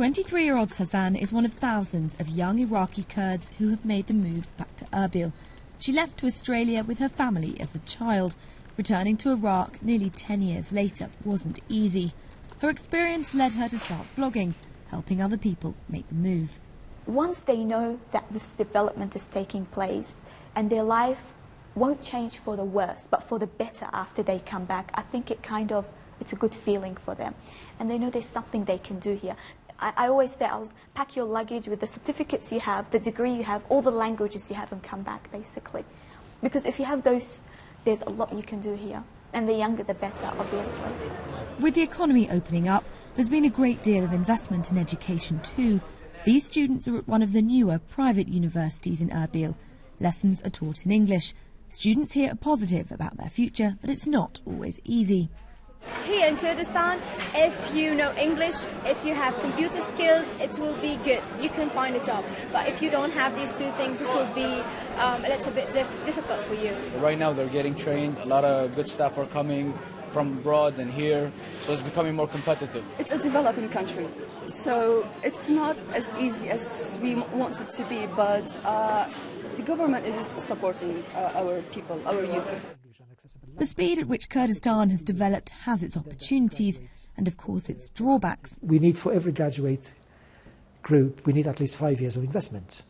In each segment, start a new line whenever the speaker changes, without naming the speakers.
23-year-old Sazan is one of thousands of young Iraqi Kurds who have made the move back to Erbil. She left to Australia with her family as a child. Returning to Iraq nearly 10 years later wasn't easy. Her experience led her to start blogging, helping other people make the move.
Once they know that this development is taking place and their life won't change for the worse, but for the better after they come back, I think it's a good feeling for them. And they know there's something they can do here. I always say, pack your luggage with the certificates you have, the degree you have, all the languages you have, and come back, basically. Because if you have those, there's a lot you can do here. And the younger, the better, obviously.
With the economy opening up, there's been a great deal of investment in education too. These students are at one of the newer private universities in Erbil. Lessons are taught in English. Students here are positive about their future, but it's not always easy.
Here in Kurdistan, if you know English, if you have computer skills, it will be good. You can find a job. But if you don't have these two things, it will be a little bit difficult for you.
Right now they're getting trained. A lot of good staff are coming from abroad and here, so it's becoming more competitive.
It's a developing country, so it's not as easy as we want it to be, but the government is supporting our people, our youth.
The speed at which Kurdistan has developed has its opportunities and, of course, its drawbacks.
We need, for every graduate group, we need at least 5 years of investment.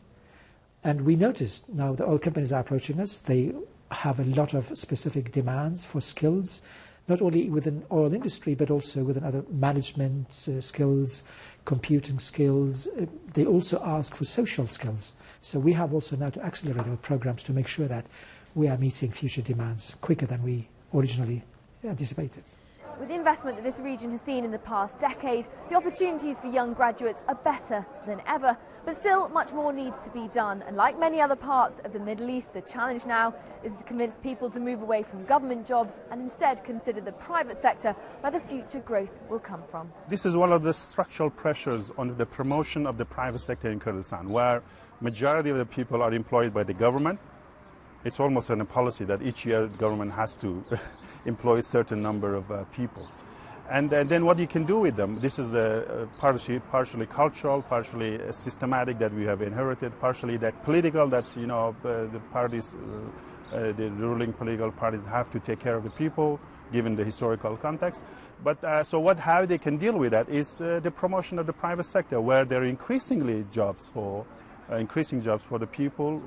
And we noticed now that oil companies are approaching us. They have a lot of specific demands for skills, not only within oil industry, but also within other management skills, computing skills. They also ask for social skills. So we have also now to accelerate our programs to make sure that we are meeting future demands quicker than we originally anticipated.
With the investment that this region has seen in the past decade, the opportunities for young graduates are better than ever. But still, much more needs to be done. And like many other parts of the Middle East, the challenge now is to convince people to move away from government jobs and instead consider the private sector where the future growth will come from.
This is one of the structural pressures on the promotion of the private sector in Kurdistan, where majority of the people are employed by the government. It's almost a policy that each year the government has to employ a certain number of people. And then what you can do with them, this is partially cultural, partially systematic that we have inherited, partially that political, that the parties, the ruling political parties have to take care of the people, given the historical context. But how they can deal with that is the promotion of the private sector, where there are increasing jobs for the people,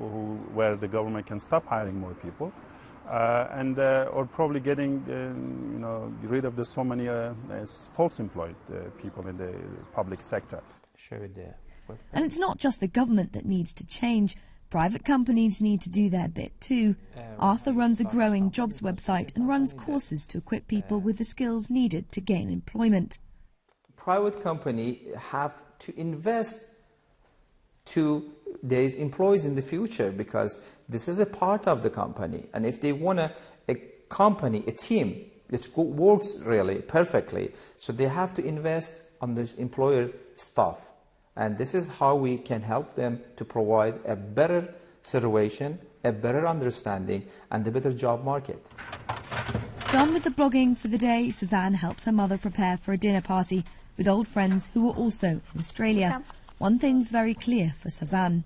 where the government can stop hiring more people, or probably getting rid of so many false employed people in the public sector.
And it's not just the government that needs to change. Private companies need to do their bit too. Arthur runs a growing jobs website and runs courses to equip people with the skills needed to gain employment.
Private companies have to invest to their employees in the future, because this is a part of the company. And if they want a company, a team, it works really perfectly. So they have to invest on the employer staff. And this is how we can help them to provide a better situation, a better understanding, and a better job market.
Done with the blogging for the day, Sazan helps her mother prepare for a dinner party with old friends who are also in Australia. One thing's very clear for Sazan.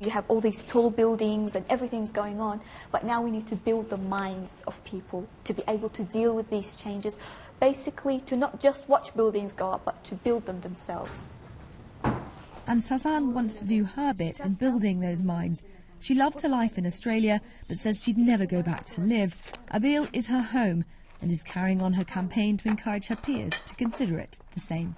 You have all these tall buildings and everything's going on, but now we need to build the minds of people to be able to deal with these changes. Basically, to not just watch buildings go up, but to build them themselves.
And Sazan wants to do her bit in building those minds. She loved her life in Australia, but says she'd never go back to live. Erbil is her home and is carrying on her campaign to encourage her peers to consider it the same.